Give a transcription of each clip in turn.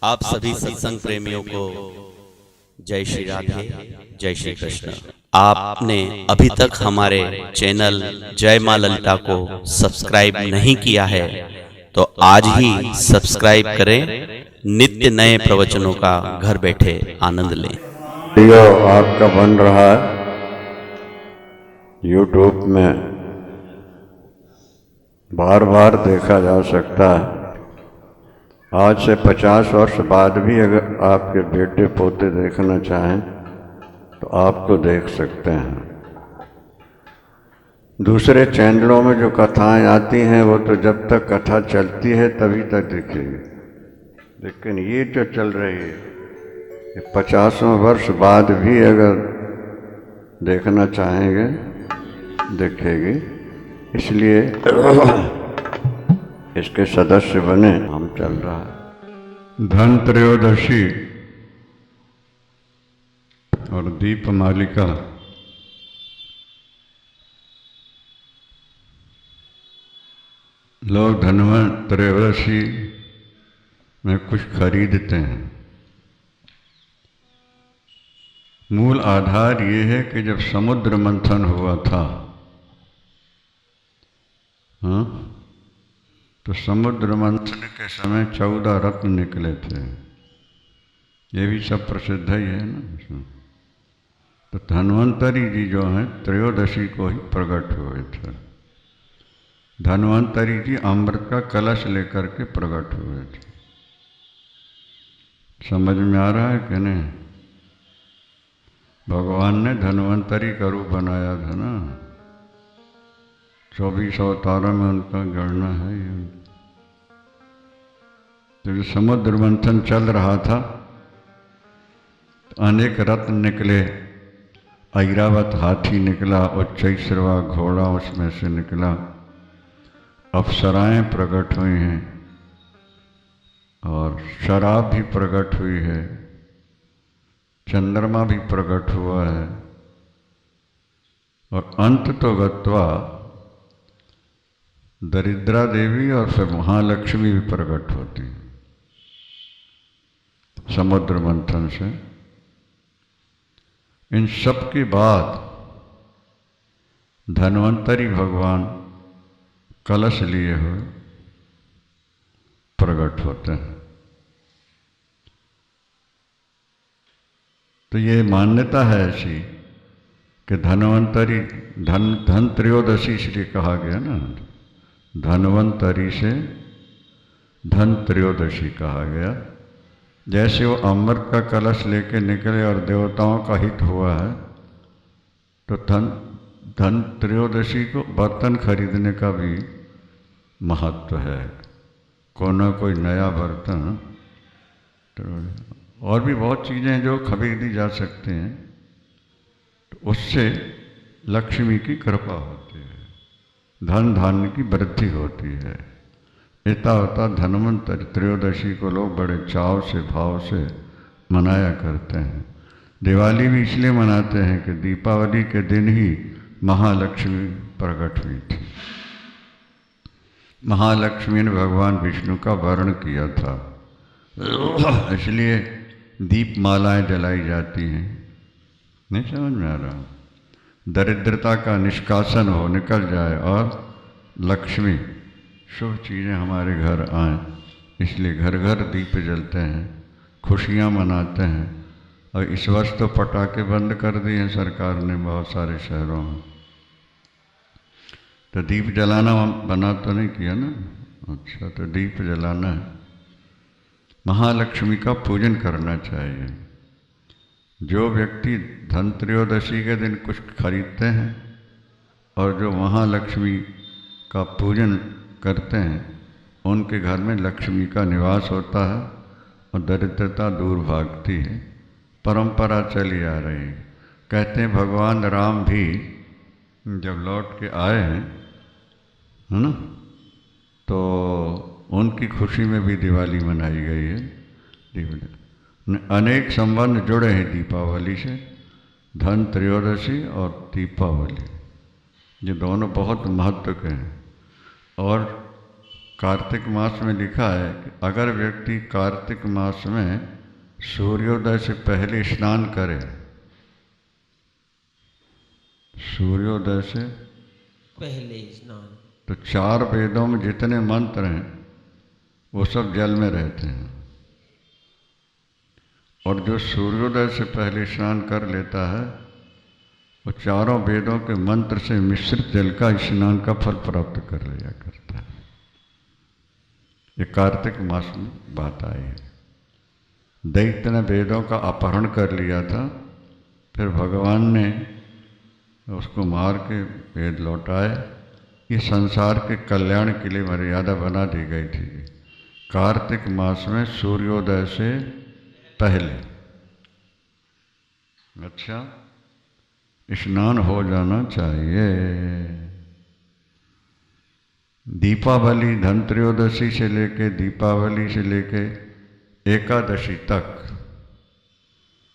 आप सभी सत्संग प्रेमियों को जय श्री राधे, जय श्री कृष्ण। आपने अभी तक हमारे चैनल जय मां ललिता को सब्सक्राइब नहीं किया है तो आज ही सब्सक्राइब करें। नित्य नए प्रवचनों का घर बैठे आनंद लें। वीडियो आपका बन रहा है यूट्यूब में, बार बार देखा जा सकता है। आज से 50 वर्ष बाद भी अगर आपके बेटे पोते देखना चाहें तो आपको देख सकते हैं। दूसरे चैनलों में जो कथाएं आती हैं वो तो जब तक कथा चलती है तभी तक दिखेगी, लेकिन ये जो चल रही है 50वें वर्ष बाद भी अगर देखना चाहेंगे देखेगी। इसलिए इसके सदस्य बने। हम चल रहा है धन त्रयोदशी और दीपमालिका। लोग धनवंतरि में कुछ खरीदते हैं। मूल आधार ये है कि जब समुद्र मंथन हुआ था, हाँ, तो समुद्र मंथन के समय 14 रत्न निकले थे। ये भी सब प्रसिद्ध ही है ना। तो धन्वंतरि जी जो हैं त्रयोदशी को ही प्रकट हुए थे। धन्वंतरि जी अमृत का कलश लेकर के प्रकट हुए थे। समझ में आ रहा है कि नहीं? भगवान ने धन्वंतरि का रूप बनाया था ना। 24 अवतारों में उनका गणना है। तो जो समुद्र मंथन चल रहा था तो अनेक रत्न निकले। ऐरावत हाथी निकला, उच्चैश्रवा घोड़ा उसमें से निकला। अप्सराएं प्रकट हुई हैं और शराब भी प्रकट हुई है। चंद्रमा भी प्रकट हुआ है और अंत तो गत्वा दरिद्रा देवी और फिर महालक्ष्मी भी प्रकट होती है समुद्र मंथन से। इन सब के बाद धन्वंतरि भगवान कलश लिए हुए प्रकट होते हैं। तो ये मान्यता है ऐसी कि धन्वंतरि धन त्रयोदशी इसलिए कहा गया ना। धन्वंतरि से धन त्रयोदशी कहा गया। जैसे वो अमृत का कलश लेके निकले और देवताओं का हित हुआ है, तो धन त्रयोदशी को बर्तन खरीदने का भी महत्व है। कोई नया बर्तन, तो और भी बहुत चीज़ें जो खरीदी जा सकते हैं, तो उससे लक्ष्मी की कृपा होती है, धन धान्य की वृद्धि होती है। इतना होता धन्वंतरि त्रयोदशी को लोग बड़े चाव से भाव से मनाया करते हैं। दिवाली भी इसलिए मनाते हैं कि दीपावली के दिन ही महालक्ष्मी प्रकट हुई थी। महालक्ष्मी ने भगवान विष्णु का वर्ण किया था, इसलिए दीप मालाएं जलाई जाती हैं। नहीं समझ में आ रहा? दरिद्रता का निष्कासन हो, निकल जाए और लक्ष्मी शुभ चीज़ें हमारे घर आएँ, इसलिए घर घर दीप जलते हैं, खुशियाँ मनाते हैं। और इस वर्ष तो पटाखे बंद कर दिए हैं सरकार ने बहुत सारे शहरों में। तो दीप जलाना बना तो नहीं किया ना। अच्छा, तो दीप जलाना है। महालक्ष्मी का पूजन करना चाहिए। जो व्यक्ति धन त्रयोदशी के दिन कुछ खरीदते हैं और जो महालक्ष्मी का पूजन करते हैं, उनके घर में लक्ष्मी का निवास होता है और दरिद्रता दूर भागती है। परंपरा चली आ रही है। कहते हैं भगवान राम भी जब लौट के आए हैं, है ना, तो उनकी खुशी में भी दिवाली मनाई गई है। अनेक संबंध जुड़े हैं दीपावली से। धन त्रयोदशी और दीपावली, ये दोनों बहुत महत्व के हैं। और कार्तिक मास में लिखा है कि अगर व्यक्ति कार्तिक मास में सूर्योदय से पहले स्नान करे, सूर्योदय से पहले स्नान, तो 4 वेदों में जितने मंत्र हैं वो सब जल में रहते हैं। और जो सूर्योदय से पहले स्नान कर लेता है वो चारों वेदों के मंत्र से मिश्रित जल का स्नान का फल प्राप्त कर लिया करता है। ये कार्तिक मास में बात आई है। दैत्य ने वेदों का अपहरण कर लिया था, फिर भगवान ने उसको मार के वेद लौटाए। ये संसार के कल्याण के लिए मर्यादा बना दी गई थी। कार्तिक मास में सूर्योदय से पहले अच्छा स्नान हो जाना चाहिए। दीपावली, धनत्रयोदशी से लेके दीपावली से लेके एकादशी तक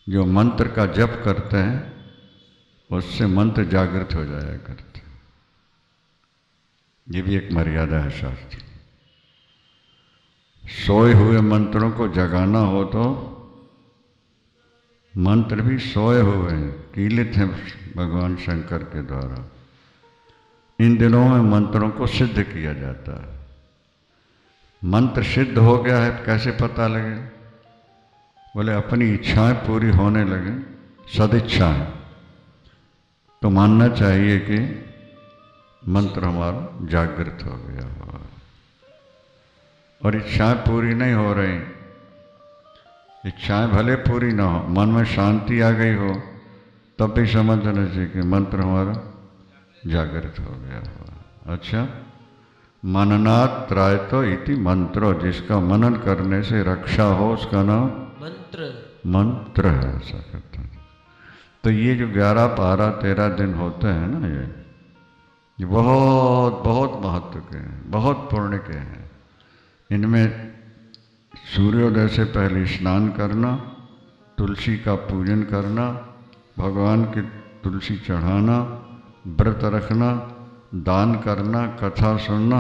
जो मंत्र का जप करते हैं उससे मंत्र जागृत हो जाया करते हैं। ये भी एक मर्यादा है शास्त्र। सोए हुए मंत्रों को जगाना हो तो मंत्र भी सोए हुए हैं, कीलित हैं भगवान शंकर के द्वारा। इन दिनों में मंत्रों को सिद्ध किया जाता है। मंत्र सिद्ध हो गया है कैसे पता लगे? बोले अपनी इच्छाएं पूरी होने लगे, सदिच्छाएं, तो मानना चाहिए कि मंत्र हमारा जागृत हो गया हो। और इच्छाएं पूरी नहीं हो रही, इच्छाएं भले पूरी ना हो, मन में शांति आ गई हो, तब भी समझना चाहिए कि मंत्र हमारा जागृत हो गया हो। अच्छा, मननात् त्रायतो इति मंत्रो, जिसका मनन करने से रक्षा हो उसका नाम मंत्र है, ऐसा कहते हैं। तो ये जो 11, 12, 13 दिन होते हैं ना, ये बहुत बहुत महत्व के हैं, बहुत पुण्य के हैं। इनमें सूर्योदय से पहले स्नान करना, तुलसी का पूजन करना, भगवान की तुलसी चढ़ाना, व्रत रखना, दान करना, कथा सुनना,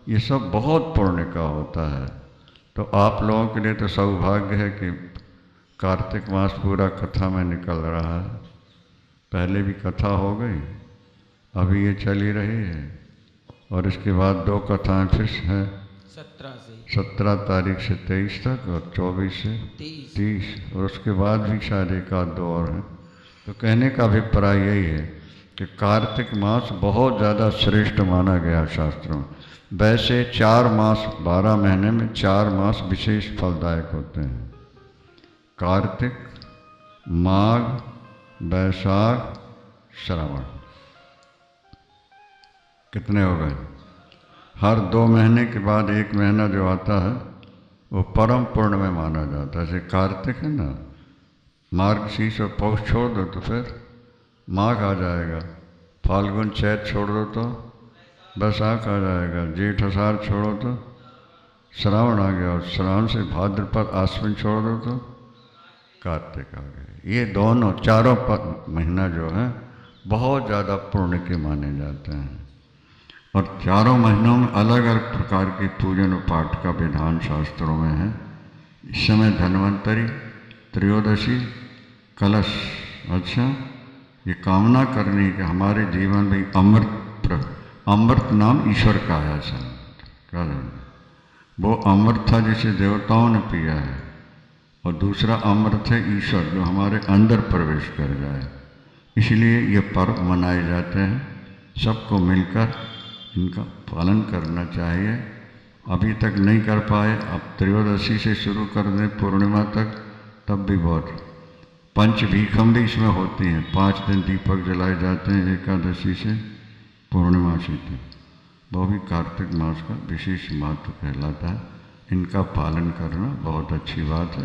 ये सब बहुत पुण्य का होता है। तो आप लोगों के लिए तो सौभाग्य है कि कार्तिक मास पूरा कथा में निकल रहा है। पहले भी कथा हो गई, अभी ये चली रही है, और इसके बाद 2 कथाएं फिर हैं 17 तारीख से 23 तक और 24 से 30, और उसके बाद भी शायद 1-2 और हैं। तो कहने का अभिप्राय यही है कि कार्तिक मास बहुत ज़्यादा श्रेष्ठ माना गया शास्त्रों में। वैसे 4 मास 12 महीने में 4 मास विशेष फलदायक होते हैं। कार्तिक, माघ, वैशाख, श्रावण। कितने हो गए? हर 2 महीने के बाद 1 महीना जो आता है वो परम पूर्ण में माना जाता है। जैसे कार्तिक है ना, मार्गशीर्ष और पौष छोड़ दो तो फिर माघ आ जाएगा, फाल्गुन चैत छोड़ दो तो बैसाख आ जाएगा, जेठ आषाढ़ छोड़ो तो श्रावण आ गया, और श्रावण से भाद्रपद आश्विन छोड़ दो तो कार्तिक आ गया। ये दोनों चारों महीना जो है बहुत ज़्यादा पुण्य के माने जाते हैं। और चारों महीनों में अलग अलग प्रकार के पूजन और पाठ का विधान शास्त्रों में है। इस समय धन्वंतरी, त्रयोदशी, कलश। अच्छा, ये कामना करनी कि हमारे जीवन में अमृत नाम ईश्वर का है। क्या वो अमृत था जिसे देवताओं ने पिया है, और दूसरा अमृत है ईश्वर जो हमारे अंदर प्रवेश कर जाए। इसलिए ये पर्व मनाए जाते हैं। सबको मिलकर इनका पालन करना चाहिए। अभी तक नहीं कर पाए, अब त्रयोदशी से शुरू कर दें पूर्णिमा तक, तब भी बहुत। पंचभीखम भी इसमें होती हैं, 5 दिन दीपक जलाए जाते हैं एकादशी से पूर्णिमासी तक। वो भी कार्तिक मास का विशेष महत्व कहलाता है। इनका पालन करना बहुत अच्छी बात है।